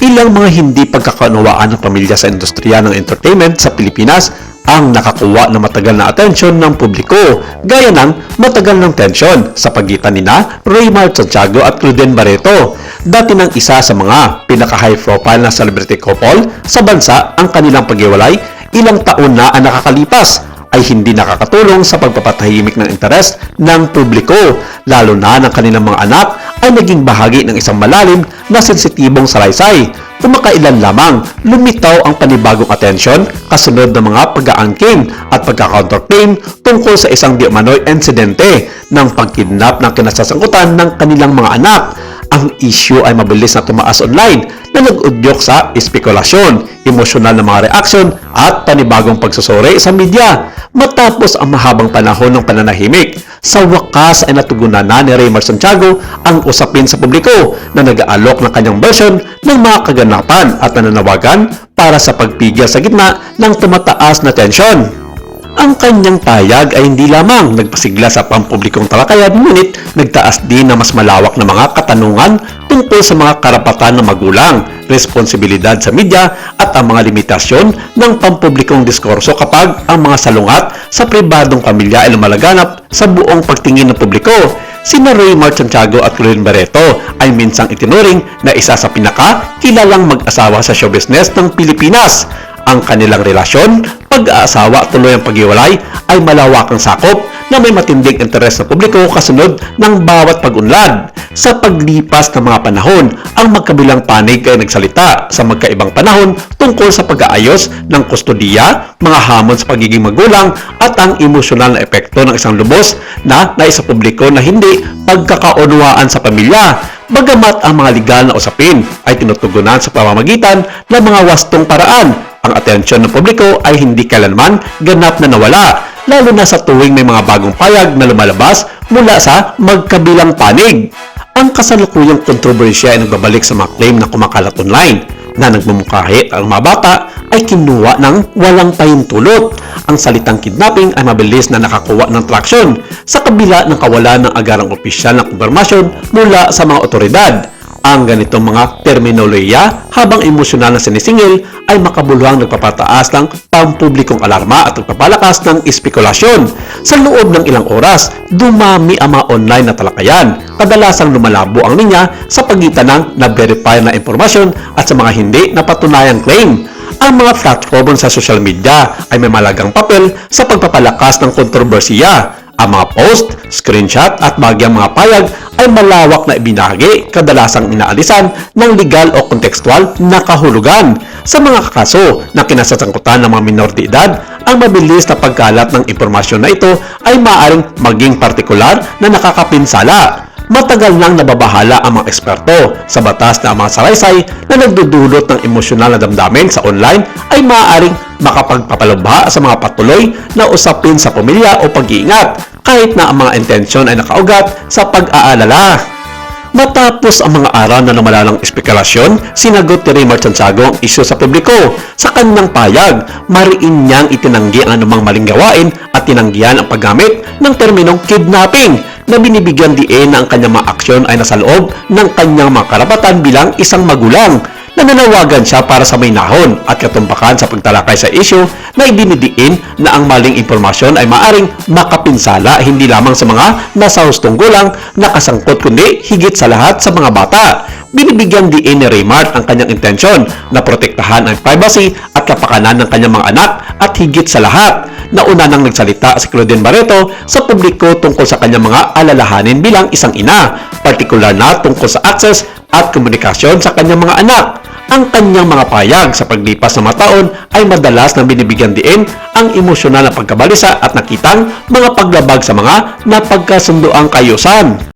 Ilang mga hindi pagkakaunawaan ng pamilya sa industriya ng entertainment sa Pilipinas ang nakakuha ng matagal na atensyon ng publiko, gaya ng matagal ng tensyon sa pagitan nina Raymar Santiago at Claudine Barreto. Dati nang isa sa mga pinaka-high profile na celebrity couple sa bansa ang kanilang paghiwalay, ilang taon na ang nakakalipas ay hindi nakakatulong sa pagpapatahimik ng interes ng publiko, lalo na ng kanilang mga anak ay naging bahagi ng isang malalim na sensitibong salaysay. Kumakailan lamang, lumitaw ang panibagong atensyon kasunod ng mga pag-aangkin at pagka-counterclaim tungkol sa isang di umano'y insidente ng pagkidnap ng kinasasangkutan ng kanilang mga anak. Ang issue ay mabilis na tumaas online na nag-udyok sa espekulasyon, emosyonal na mga reaksyon at panibagong pagsusuri sa media. Matapos ang mahabang panahon ng pananahimik, sa wakas ay natugunan na ni Raymar Santiago ang usapin sa publiko na nag-aalok ng kanyang version ng mga kaganapan at nananawagan para sa pagpigil sa gitna ng tumataas na tensyon. Ang kanyang payag ay hindi lamang nagpasigla sa pampublikong talakayan, ngunit nagtaas din ng mas malawak na mga katanungan tungkol sa mga karapatan ng magulang, responsibilidad sa media at ang mga limitasyon ng pampublikong diskurso kapag ang mga salungat sa pribadong pamilya ay lumalaganap sa buong pagtingin ng publiko. Sina Raymar Santiago at Claudine Barreto ay minsang itinuring na isa sa pinaka-kilalang mag-asawa sa show business ng Pilipinas. Ang kanilang relasyon, pag-aasawa at tuloy ang paghiwalay ay malawakang sakop na may matinding interes ng publiko kasunod ng bawat pag-unlad. Sa paglipas ng mga panahon, ang magkabilang panig ay nagsalita sa magkaibang panahon tungkol sa pag-aayos ng kustodiya, mga hamon sa pagiging magulang at ang emosyonal na epekto ng isang lubos na naisa publiko na hindi pagkakaunawaan sa pamilya. Bagamat ang mga legal na usapin ay tinutugunan sa pamamagitan ng mga wastong paraan, ang atensyon ng publiko ay hindi kailanman ganap na nawala, lalo na sa tuwing may mga bagong payag na lumalabas mula sa magkabilang panig. Ang kasalukuyang kontrobersya ay nagbabalik sa mga claim na kumakalat online na nagmumungkahi ang mga bata ay kinuha ng walang pahintulot. Ang salitang kidnapping ay mabilis na nakakuha ng traksyon sa kabila ng kawalan ng agarang opisyal na kumpirmasyon mula sa mga otoridad. Ang ganitong mga terminolohiya habang emosyonal na sinisingil ay makabuluhang nagpapataas ng pampublikong alarma at nagpapalakas ng espekulasyon. Sa loob ng ilang oras, dumami ang mga online na talakayan. Kadalasang lumalabo ang linya sa pagitan ng na-verify na impormasyon at sa mga hindi napatunayang claim. Ang mga platform sa social media ay may malagang papel sa pagpapalakas ng kontrobersiya. Ang mga post, screenshot at bagyang mga payag ay malawak na ibinahagi, kadalasang inaalisan ng legal o kontekstual na kahulugan. Sa mga kaso na kinasasangkutan ng mga minor de edad, ang mabilis na pagkalat ng impormasyon na ito ay maaaring maging partikular na nakakapinsala. Matagal nang nababahala ang mga eksperto sa batas na ang mga salaysay na nagdudulot ng emosyonal na damdamin sa online ay maaaring makapagpapalubha sa mga patuloy na usapin sa pamilya o pag-iingat, kahit na ang mga intensyon ay nakaugat sa pag-aalala. Matapos ang mga araw na lumalalang espekulasyon, sinagot ni Raymar Santiago ang isyu sa publiko. Sa kanyang payag, mariin niyang itinanggi ang anumang maling gawain at tinanggihan ang paggamit ng terminong kidnapping na binibigyan diin na ang kanyang mga aksyon ay nasa loob ng kanyang mga karapatan bilang isang magulang. Nananawagan siya para sa may nahon at katumpakan sa pagtalakay sa isyu na idinidiin na ang maling impormasyon ay maaring makapinsala hindi lamang sa mga nasa hustong gulang na kasangkot kundi higit sa lahat sa mga bata. Binibigyan diin ni Raymar ang kanyang intensyon na protektahan ang privacy at kapakanan ng kanyang mga anak at higit sa lahat, nauna nang nagsalita si Claudine Barreto sa publiko tungkol sa kanyang mga alalahanin bilang isang ina, partikular na tungkol sa access at komunikasyon sa kanyang mga anak. Ang kanyang mga payag sa paglipas ng mga taon ay madalas na binibigyan diin ang emosyonal na pagkabalisa at nakitang mga paglabag sa mga napagkasundoang kaayusan.